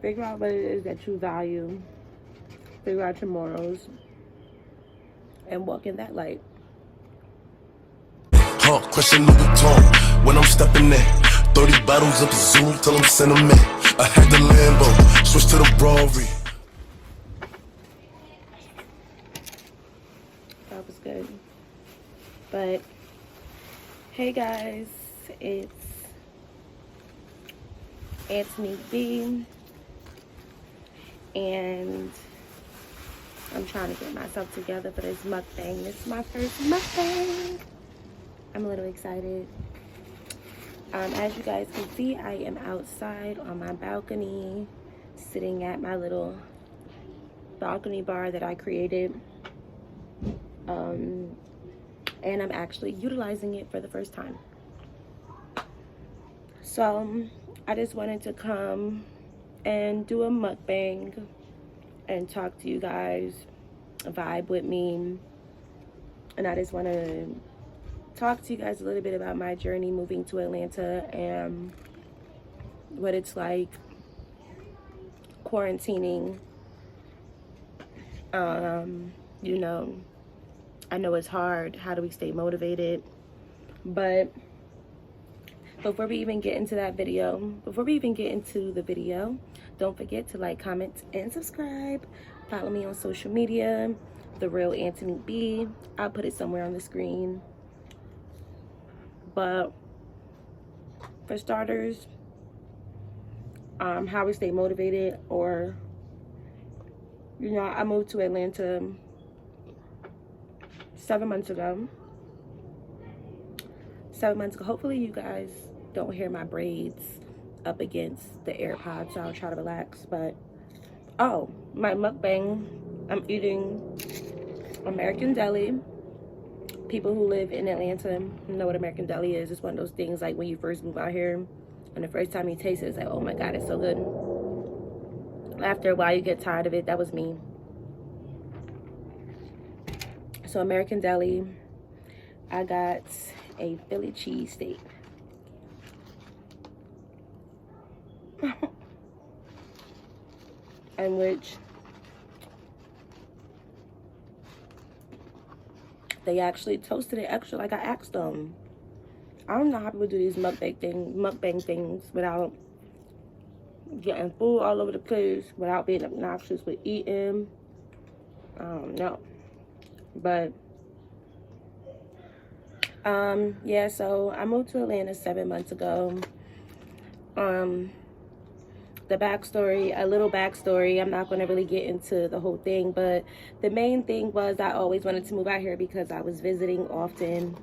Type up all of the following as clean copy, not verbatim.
Figure out what it is that you value. Figure out your morals. And walk in that light. Question Louis when I'm stepping in. 30 bottles up the zoo, tell them send them in. I had the Lambo, switch to the Rory. That was good. But hey guys, it's Antonique B, and I'm trying to get myself together for this mukbang. This is my first mukbang. I'm a little excited. As you guys can see, I am outside on my balcony, sitting at my little balcony bar that I created. And I'm actually utilizing it for the first time. So I just wanted to come and do a mukbang and talk to you guys, vibe with me. And I just want to talk to you guys a little bit about my journey moving to Atlanta and what it's like quarantining. You know, I know it's hard. How do we stay motivated? But before we even get into the video, don't forget to like, comment, and subscribe. Follow me on social media, Therealantoniqueb. I'll put it somewhere on the screen. But for starters, how we stay motivated, or, you know, I moved to Atlanta 7 months ago. 7 months ago. Hopefully you guys don't hear my braids up against the AirPods, so I'll try to relax. But oh, my mukbang, I'm eating American Deli. People who live in Atlanta know what American Deli is. It's one of those things like when you first move out here and the first time you taste it, it's like, oh my god, it's so good. After a while you get tired of it. That was me. So American Deli, I got a Philly cheesesteak. In which they actually toasted it extra, like I asked them. I don't know how people do these mukbang things without getting food all over the place, without being obnoxious with eating. I don't know. But yeah, so I moved to Atlanta 7 months ago. The backstory, a little backstory, I'm not going to really get into the whole thing, but the main thing was I always wanted to move out here because I was visiting often.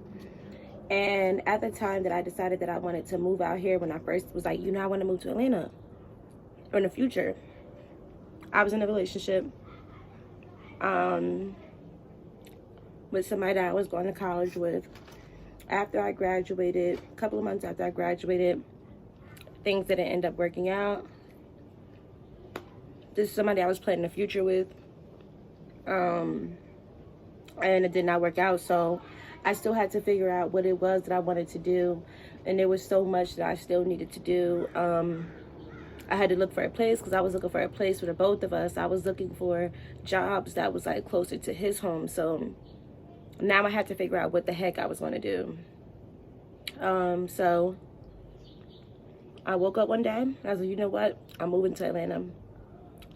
And at the time that I decided that I wanted to move out here, when I first was like, you know, I want to move to Atlanta, or in the future, I was in a relationship with somebody that I was going to college with. After I graduated, a couple of months after I graduated, things didn't end up working out. This is somebody I was planning a future with, and it did not work out. So I still had to figure out what it was that I wanted to do, and there was so much that I still needed to do. I had to look for a place, because I was looking for a place for the both of us. I was looking for jobs that was like closer to his home. So now I had to figure out what the heck I was going to do. So I woke up one day and I was like, you know what? I'm moving to Atlanta.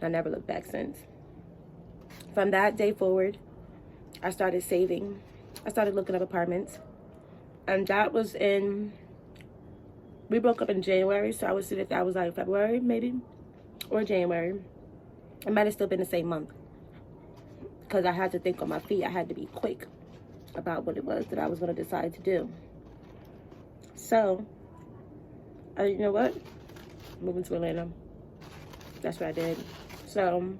I never looked back since. From that day forward, I started saving. I started looking up apartments. And that was we broke up in January, so I would say that that was like February, maybe, or January. It might have still been the same month, because I had to think on my feet. I had to be quick about what it was that I was going to decide to do. So, you know what? Moving to Atlanta. That's what I did. So,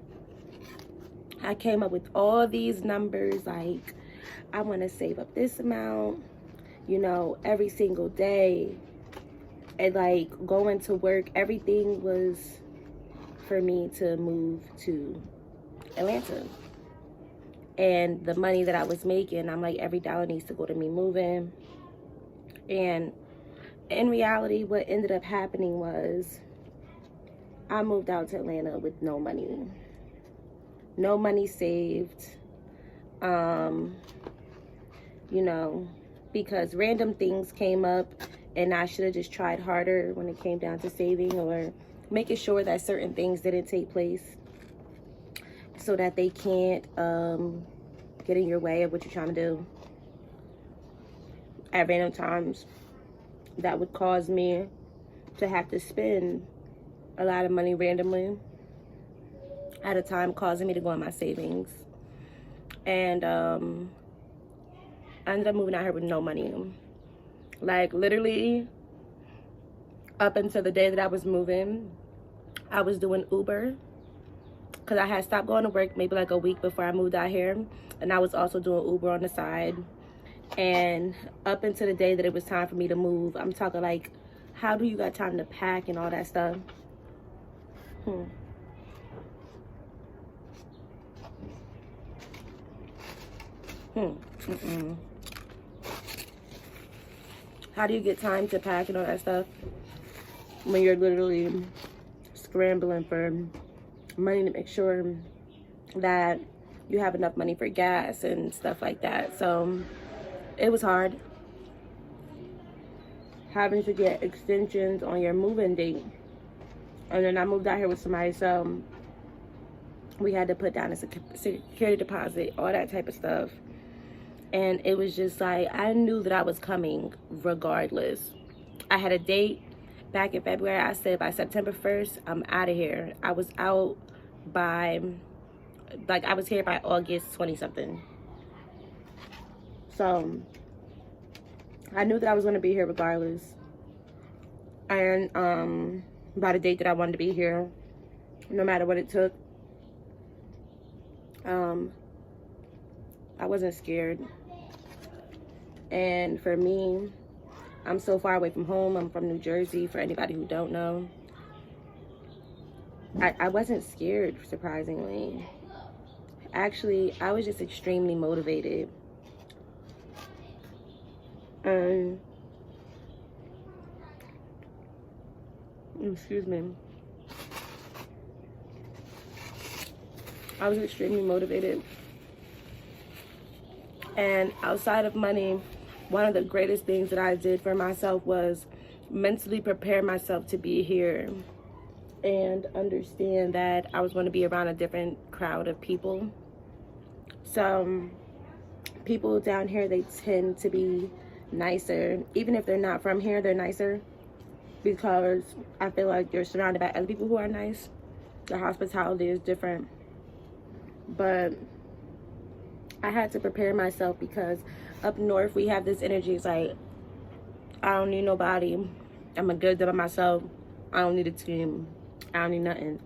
I came up with all these numbers, like, I want to save up this amount, you know, every single day. And like going to work, everything was for me to move to Atlanta. And the money that I was making, I'm like, every dollar needs to go to me moving. And in reality, what ended up happening was I moved out to Atlanta with no money. No money saved. You know, because random things came up and I should have just tried harder when it came down to saving or making sure that certain things didn't take place so that they can't get in your way of what you're trying to do. At random times, that would cause me to have to spend a lot of money randomly at a time, causing me to go on my savings. And I ended up moving out here with no money. Like, literally, up until the day that I was moving, I was doing Uber. Because I had stopped going to work maybe like a week before I moved out here. And I was also doing Uber on the side. And up until the day that it was time for me to move, I'm talking like, how do you got time to pack and all that stuff? How do you get time to pack and all that stuff when you're literally scrambling for money to make sure that you have enough money for gas and stuff like that? So it was hard having to get extensions on your moving date. And then I moved out here with somebody, so we had to put down a security deposit, all that type of stuff. And it was just like, I knew that I was coming regardless. I had a date back in February. I said by September 1st, I'm out of here. I was out by, like, I was here by August 20-something. So I knew that I was going to be here regardless. And by the date that I wanted to be here, no matter what it took, I wasn't scared. And for me, I'm so far away from home. I'm from New Jersey, for anybody who don't know. I wasn't scared, surprisingly. Actually, I was just extremely motivated. Excuse me. I was extremely motivated. And outside of money, one of the greatest things that I did for myself was mentally prepare myself to be here and understand that I was going to be around a different crowd of people. So people down here, they tend to be nicer. Even if they're not from here, they're nicer, because I feel like you're surrounded by other people who are nice. The hospitality is different. But I had to prepare myself, because up north we have this energy. It's like, I don't need nobody. I'm a good by myself. I don't need a team. I don't need nothing.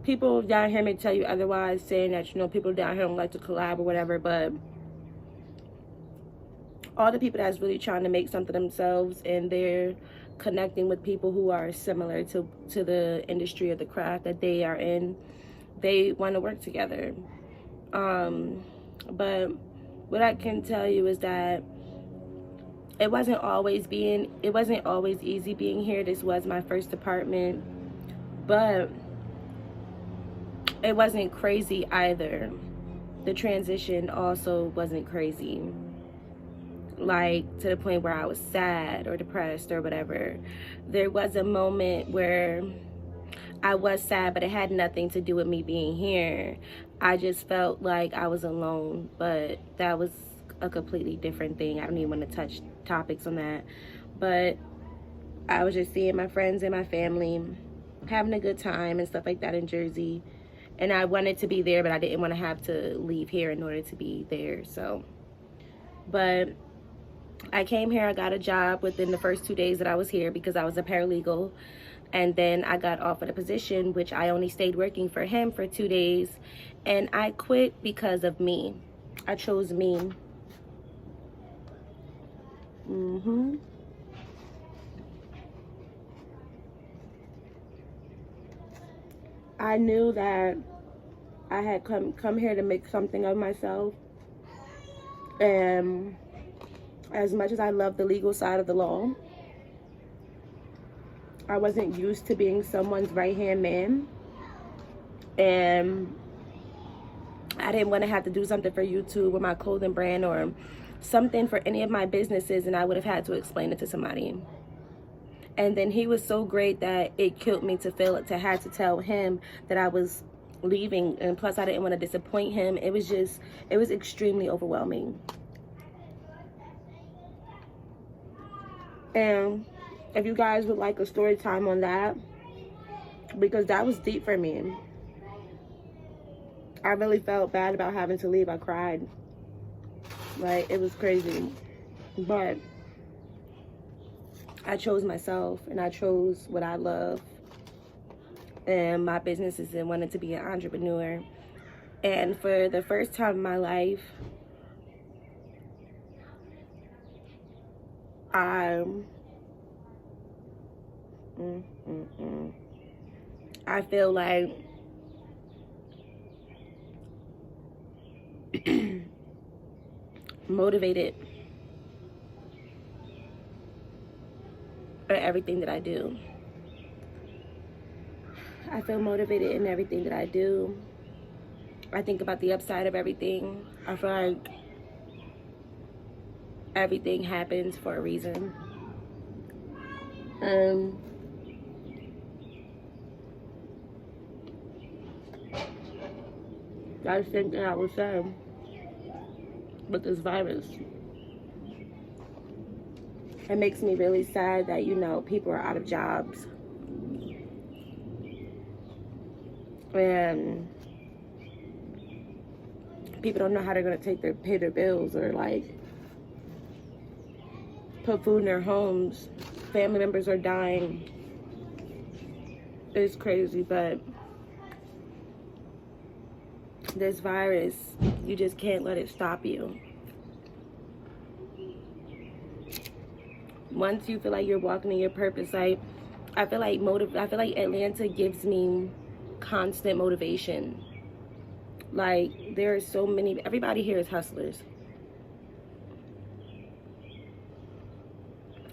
People down here may tell you otherwise, saying that, you know, people down here don't like to collab or whatever, but all the people that's really trying to make something themselves and they're connecting with people who are similar to the industry or the craft that they are in, they want to work together. But what I can tell you is that it wasn't always easy being here. This was my first apartment, but it wasn't crazy either. The transition also wasn't crazy, like to the point where I was sad or depressed or whatever. There was a moment where I was sad, but it had nothing to do with me being here. I just felt like I was alone, but that was a completely different thing. I don't even want to touch topics on that. But I was just seeing my friends and my family having a good time and stuff like that in Jersey. And I wanted to be there, but I didn't want to have to leave here in order to be there. So, but I came here, I got a job within the first 2 days that I was here, because I was a paralegal. And then I got offered a position, which I only stayed working for him for 2 days. And I quit because of me. I chose me. I knew that I had come here to make something of myself. And as much as I love the legal side of the law, I wasn't used to being someone's right-hand man. And I didn't want to have to do something for YouTube or my clothing brand or something for any of my businesses, and I would have had to explain it to somebody. And then he was so great that it killed me to have to tell him that I was leaving, and plus I didn't want to disappoint him. It was extremely overwhelming. And if you guys would like a story time on that, because that was deep for me. I really felt bad about having to leave. I cried. Like, it was crazy. But I chose myself, and I chose what I love and my businesses, and wanted to be an entrepreneur. And for the first time in my life, I feel like motivated in everything that I do. I feel motivated in everything that I do. I think about the upside of everything. I feel like everything happens for a reason. That's the same thing I was saying with this virus. It makes me really sad that, you know, people are out of jobs. And people don't know how they're going to pay their bills, or like put food in their homes. Family members are dying. It's crazy, but this virus, you just can't let it stop you. Once you feel like you're walking in your purpose, I feel like Atlanta gives me constant motivation. Like, there are so many, everybody here is hustlers.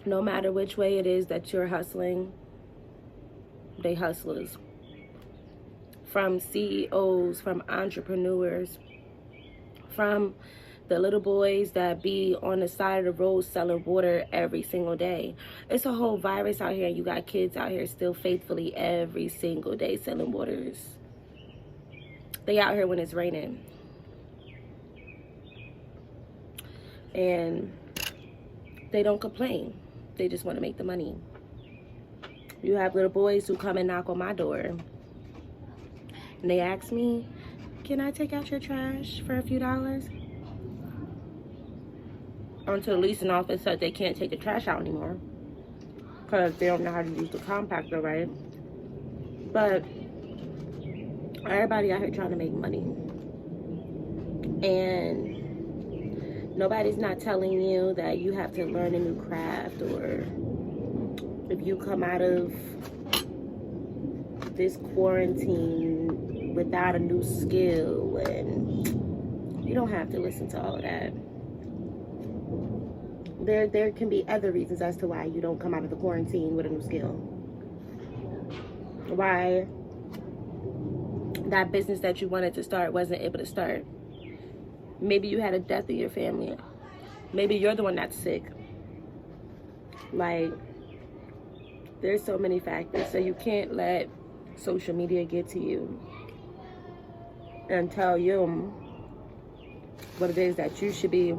No matter which way it is that you're hustling, they hustlers. From CEOs, from entrepreneurs, from the little boys that be on the side of the road selling water every single day. It's a whole virus out here, and you got kids out here still faithfully every single day selling waters. They out here when it's raining. And they don't complain. They just want to make the money. You have little boys who come and knock on my door, and they ask me, can I take out your trash for a few dollars? Until the leasing office said they can't take the trash out anymore because they don't know how to use the compactor right. But everybody out here trying to make money, and nobody's not telling you that you have to learn a new craft, or if you come out of this quarantine without a new skill, and you don't have to listen to all of that. There can be other reasons as to why you don't come out of the quarantine with a new skill. Why that business that you wanted to start wasn't able to start. Maybe you had a death in your family. Maybe you're the one that's sick. Like, there's so many factors. So you can't let social media get to you and tell you what it is that you should be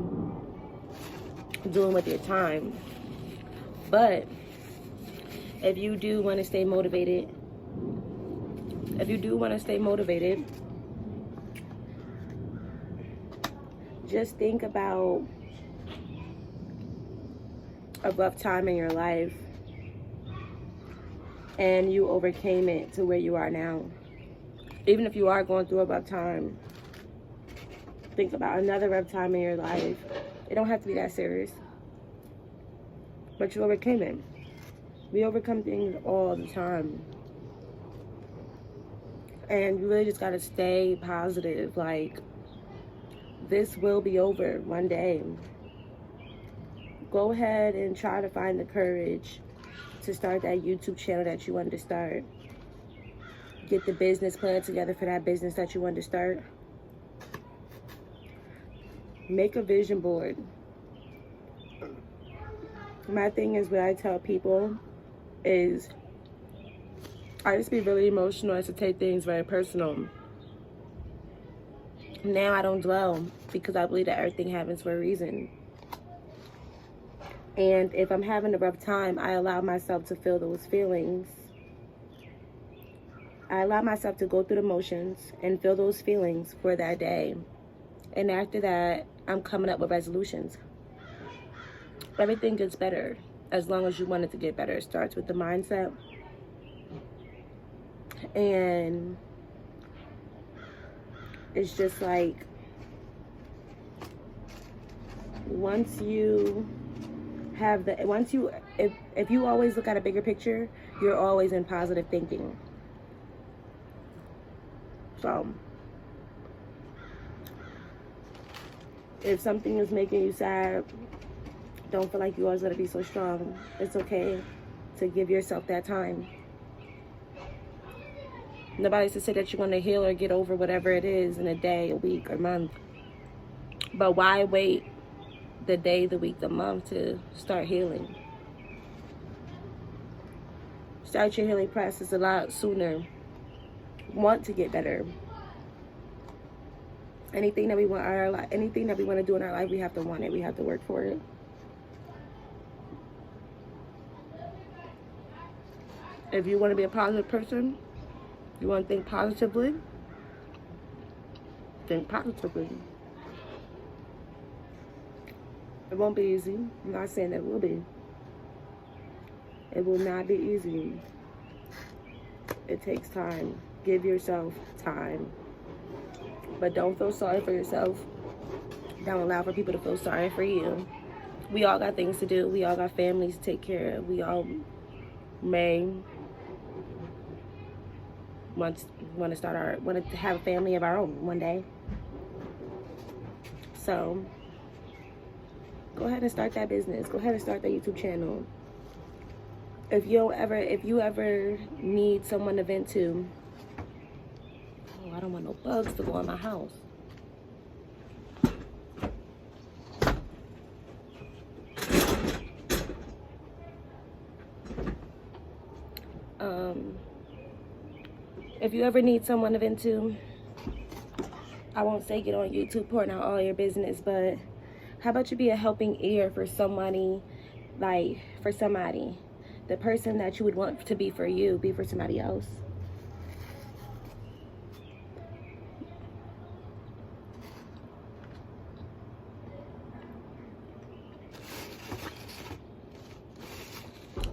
doing with your time. But if you do want to stay motivated, just think about a rough time in your life and you overcame it to where you are now. Even if you are going through a rough time, think about another rough time in your life. It don't have to be that serious, but you overcame it. We overcome things all the time, and you really just gotta stay positive. Like, this will be over one day. Go ahead and try to find the courage to start that YouTube channel that you wanted to start. Get the business plan together for that business that you wanted to start. Make a vision board. My thing is, what I tell people is, I used to be really emotional. I used to take things very personal. Now I don't dwell, because I believe that everything happens for a reason. And if I'm having a rough time, I allow myself to feel those feelings. I allow myself to go through the motions and feel those feelings for that day. And after that, I'm coming up with resolutions. Everything gets better as long as you want it to get better. It starts with the mindset. And it's just like, once you have the, if you always look at a bigger picture, you're always in positive thinking. So if something is making you sad, don't feel like you always gotta be so strong. It's okay to give yourself that time. Nobody says that you want to heal or get over whatever it is in a day, a week, or month. But why wait the day, the week, the month to start healing? Start your healing process a lot sooner. Want to get better. Anything that we want our life, anything that we want to do in our life, we have to want it. We have to work for it. If you want to be a positive person, you want to think positively, think positively. It won't be easy. I'm not saying it will be. It will not be easy. It takes time. Give yourself time. But don't feel sorry for yourself. Don't allow for people to feel sorry for you. We all got things to do. We all got families to take care of. We all may want to have a family of our own one day. So go ahead and start that business. Go ahead and start that YouTube channel. If you ever need someone to vent to, I don't want no bugs to go in my house. If you ever need someone to vent to, I won't say get on YouTube pouring out all your business, but how about you be a helping ear for somebody, the person that you would want to be for you, be for somebody else.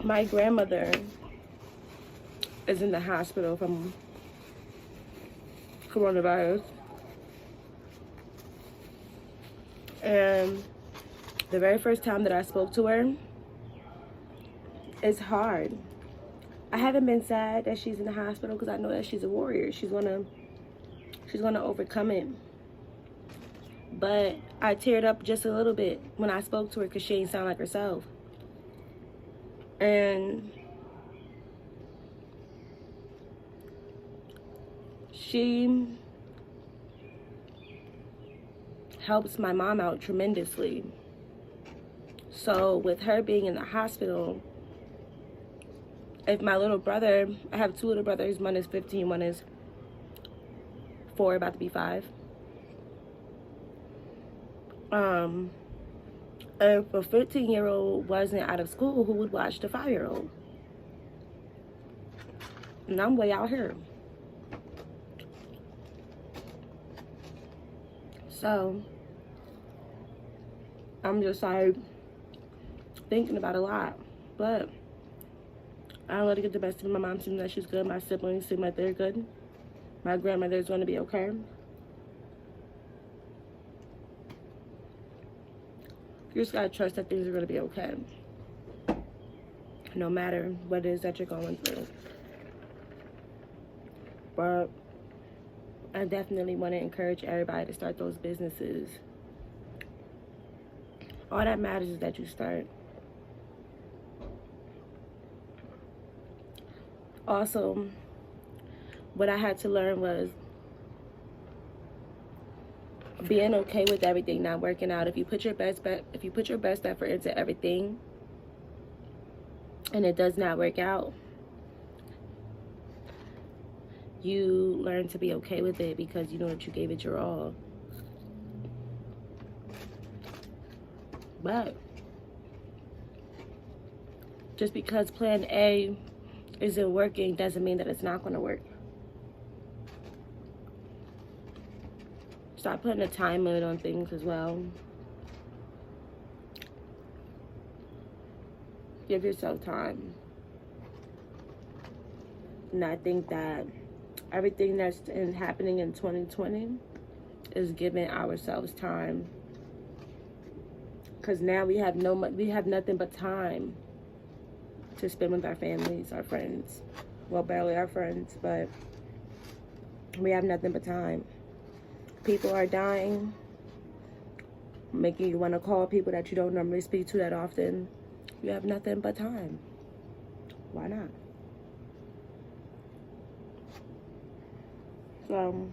My grandmother is in the hospital from coronavirus. And the very first time that I spoke to her, it's hard. I haven't been sad that she's in the hospital because I know that she's a warrior. She's gonna overcome it. But I teared up just a little bit when I spoke to her because she ain't sound like herself. And she helps my mom out tremendously. So with her being in the hospital, if my little brother, I have two little brothers, one is 15, one is 4, about to be 5. If a 15-year-old wasn't out of school, who would watch the 5-year-old? And I'm way out here. So I'm just like thinking about a lot, but I don't let it get the best of me. My mom seems like she's good. My siblings seem like they're good. My grandmother's going to be okay. You just gotta trust that things are gonna be okay, no matter what it is that you're going through. But I definitely want to encourage everybody to start those businesses. All that matters is that you start. Also, what I had to learn was being okay with everything not working out. If you put your best effort into everything and it does not work out, you learn to be okay with it because you know that you gave it your all. But just because plan A isn't working doesn't mean that it's not going to work. Stop putting a time limit on things as well. Give yourself time. And I think that everything that's happening in 2020 is giving ourselves time. Because now we have nothing but time to spend with our families, our friends. Well, barely our friends, but we have nothing but time. People are dying, making you want to call people that you don't normally speak to that often. You have nothing but time. Why not? So,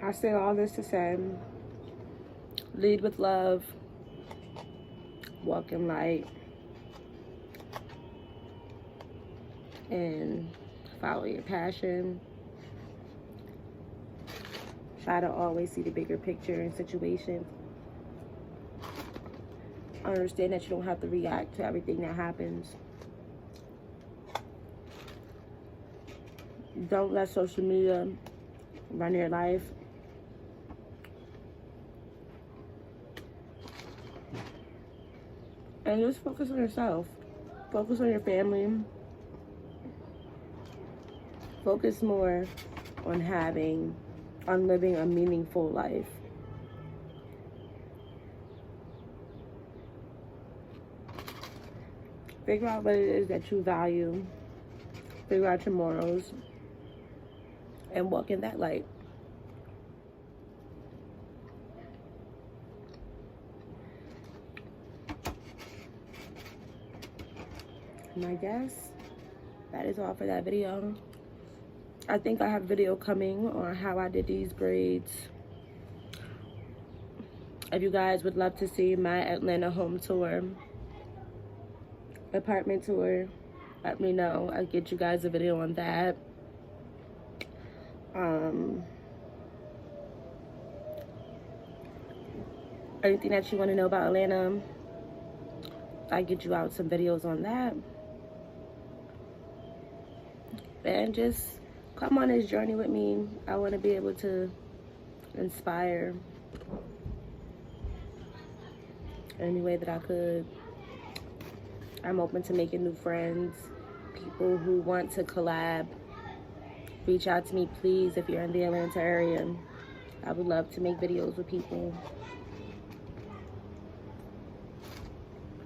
I say all this to say, lead with love, walk in light, and follow your passion. Try to always see the bigger picture in situations. Understand that you don't have to react to everything that happens. Don't let social media run your life. And just focus on yourself. Focus on your family. Focus more on living a meaningful life. Figure out what it is that you value. Figure out your morals. And walk in that light. And I guess that is all for that video. I think I have a video coming on how I did these braids. If you guys would love to see my Atlanta home tour, apartment tour, let me know. I'll get you guys a video on that. Anything that you want to know about Atlanta, I'll get you out some videos on that. And just come on this journey with me. I want to be able to inspire any way that I could. I'm open to making new friends, people who want to collab. Reach out to me, please, if you're in the Atlanta area. I would love to make videos with people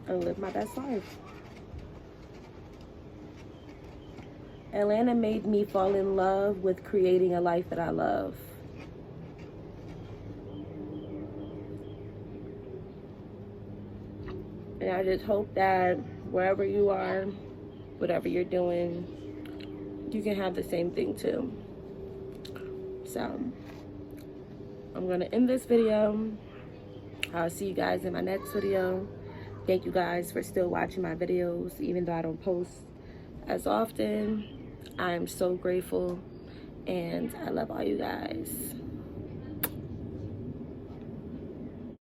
and live my best life. Atlanta made me fall in love with creating a life that I love. And I just hope that wherever you are, whatever you're doing, you can have the same thing too. So, I'm gonna end this video. I'll see you guys in my next video. Thank you guys for still watching my videos, even though I don't post as often. I am so grateful, and I love all you guys.